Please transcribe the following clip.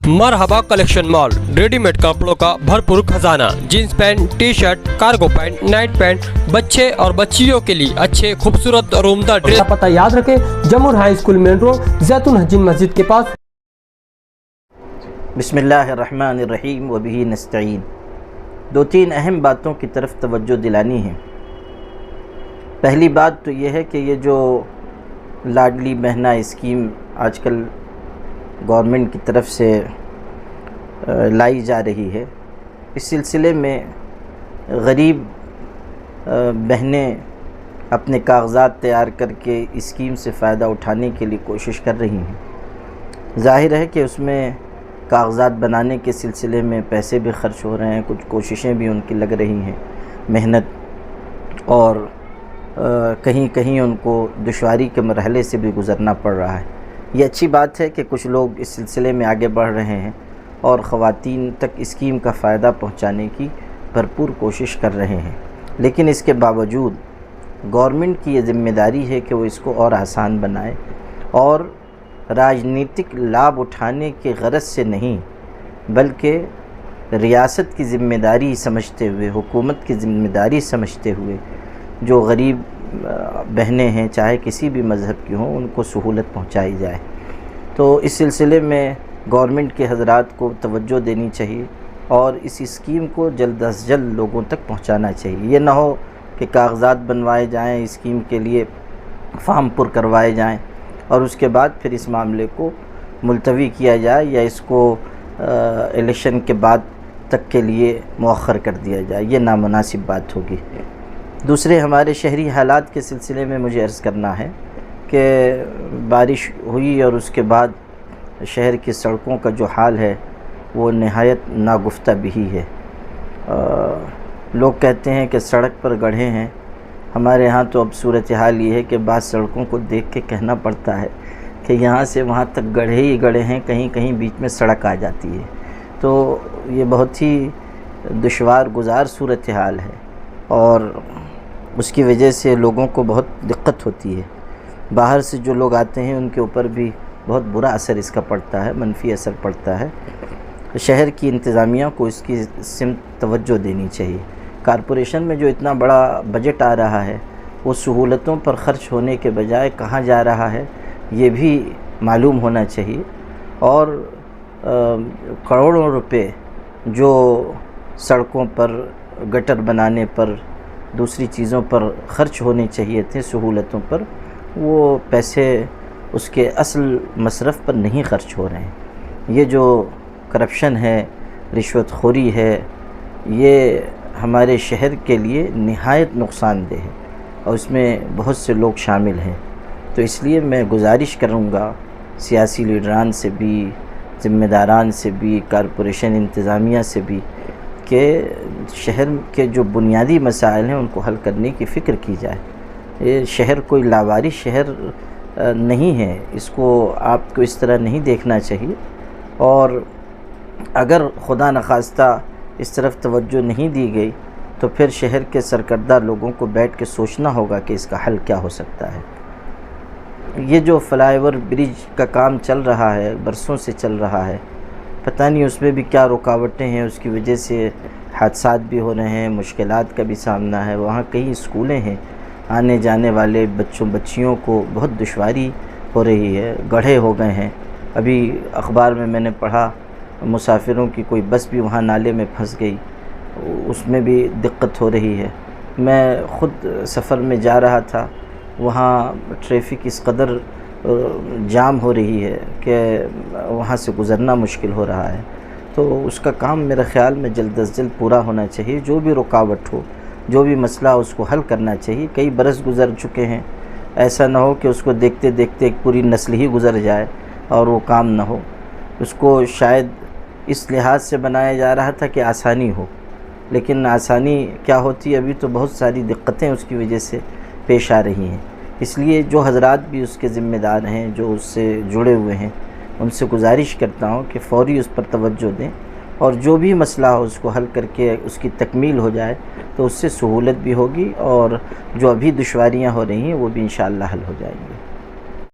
मरहबा collection mall, readymade कपड़ों का भरपूर खजाना, jeans pant, T shirt, cargo pant, night pant, बच्चे और बच्चियों के लिए अच्छे खूबसूरत और उम्दा ड्रेस। पता याद रखें, जमुर हाई स्कूल मेन रोड, जैतून हजीन मस्जिद के पास। बिस्मिल्लाहिर्रहमानिर्रहीम व बिही नस्तईन। दो तीन अहम बातों की तरफ तवज्जो दिलानी है। पहली बात तो ये है कि ये जो लाडली बहना स्कीम आजकल गवर्नमेंट की तरफ से लाई जा रही है, इस सिलसिले में गरीब बहनें अपने कागज़ात तैयार करके स्कीम से फ़ायदा उठाने के लिए कोशिश कर रही हैं। ज़ाहिर है कि उसमें कागज़ात बनाने के सिलसिले में पैसे भी ख़र्च हो रहे हैं, कुछ कोशिशें भी उनकी लग रही हैं, मेहनत, और कहीं कहीं उनको दुश्वारी के मरहले से भी गुज़रना पड़ रहा है। ये अच्छी बात है कि कुछ लोग इस सिलसिले में आगे बढ़ रहे हैं और ख़वातीन तक स्कीम का फ़ायदा पहुंचाने की भरपूर कोशिश कर रहे हैं, लेकिन इसके बावजूद गवर्नमेंट की ये ज़िम्मेदारी है कि वो इसको और आसान बनाए और राजनीतिक लाभ उठाने के गरज से नहीं, बल्कि रियासत की ज़िम्मेदारी समझते हुए, हुकूमत की ज़िम्मेदारी समझते हुए जो गरीब बहनें हैं, चाहे किसी भी मज़हब की हों, उनको सहूलत पहुंचाई जाए। तो इस सिलसिले में गवर्नमेंट के हज़रात को तवज्जो देनी चाहिए और इस स्कीम को जल्द अज़ जल्द लोगों तक पहुंचाना चाहिए। ये ना हो कि कागज़ात बनवाए जाएं, स्कीम के लिए फार्म पुर करवाए जाएं और उसके बाद फिर इस मामले को मुलतवी किया जाए या इसको इलेक्शन के बाद तक के लिए मुअख्खर कर दिया जाए। ये नामुनासिब बात होगी। दूसरे, हमारे शहरी हालात के सिलसिले में मुझे अर्ज़ करना है कि बारिश हुई और उसके बाद शहर की सड़कों का जो हाल है वो नहायत नागुफ्ता बिही है। लोग कहते हैं कि सड़क पर गड्ढे हैं। हमारे यहाँ तो अब सूरत हाल ये है कि बाद सड़कों को देख के कहना पड़ता है कि यहाँ से वहाँ तक गड्ढे ही गड्ढे हैं, कहीं कहीं बीच में सड़क आ जाती है। तो ये बहुत ही दुश्वार गुज़ार सूरत हाल है और उसकी वजह से लोगों को बहुत दिक्कत होती है। बाहर से जो लोग आते हैं उनके ऊपर भी बहुत बुरा असर इसका पड़ता है, मनफी असर पड़ता है। शहर की इंतज़ामिया को इसकी सिमत तवज्जो देनी चाहिए। कारपोरेशन में जो इतना बड़ा बजट आ रहा है वो सहूलतों पर ख़र्च होने के बजाय कहाँ जा रहा है ये भी मालूम होना चाहिए। और करोड़ों रुपए जो सड़कों पर, गटर बनाने पर, दूसरी चीज़ों पर ख़र्च होने चाहिए थे, सहूलतों पर, वो पैसे उसके असल मसरफ़ पर नहीं ख़र्च हो रहे हैं। ये जो करप्शन है, रिश्वत खोरी है, ये हमारे शहर के लिए निहायत नुकसानदेह है और इसमें बहुत से लोग शामिल हैं। तो इसलिए मैं गुजारिश करूँगा सियासी लीडरान से भी, ज़िम्मेदारान से भी, कारपोरेशन इंतज़ामिया से भी कि शहर के जो बुनियादी मसाइल हैं उनको हल करने की फ़िक्र की जाए। ये शहर कोई लावारिस शहर नहीं है, इसको आपको इस तरह नहीं देखना चाहिए। और अगर खुदा न खास्ता इस तरफ तवज्जो नहीं दी गई तो फिर शहर के सरकर्दा लोगों को बैठ के सोचना होगा कि इसका हल क्या हो सकता है। ये जो फ्लाईओवर ब्रिज का काम चल रहा है, बरसों से चल रहा है, पता नहीं उसमें भी क्या रुकावटें हैं, उसकी वजह से हादसात भी हो रहे हैं, मुश्किलात का भी सामना है। वहाँ कई स्कूलें हैं, आने जाने वाले बच्चियों को बहुत दुश्वारी हो रही है, गड्ढे हो गए हैं। अभी अखबार में मैंने पढ़ा मुसाफिरों की कोई बस भी वहाँ नाले में फंस गई, उसमें भी दिक्कत हो रही है। मैं ख़ुद सफ़र में जा रहा था, वहाँ ट्रैफिक इस कदर जाम हो रही है कि वहाँ से गुज़रना मुश्किल हो रहा है। तो उसका काम मेरे ख़्याल में जल्द अज़ जल्द पूरा होना चाहिए। जो भी रुकावट हो, जो भी मसला हो, उसको हल करना चाहिए। कई बरस गुज़र चुके हैं, ऐसा ना हो कि उसको देखते देखते एक पूरी नस्ल ही गुज़र जाए और वो काम ना हो। उसको शायद इस लिहाज से बनाया जा रहा था कि आसानी हो, लेकिन आसानी क्या होती है, अभी तो बहुत सारी दिक्कतें उसकी वजह से पेश आ रही हैं। इसलिए जो हज़रात भी उसके ज़िम्मेदार हैं, जो उससे जुड़े हुए हैं, उनसे गुजारिश करता हूँ कि फ़ौरी उस पर तवज्जो दें और जो भी मसला हो उसको हल करके उसकी तकमील हो जाए तो उससे सहूलत भी होगी और जो अभी दुश्वारियाँ हो रही हैं वो भी इंशाअल्लाह हल हो जाएंगी।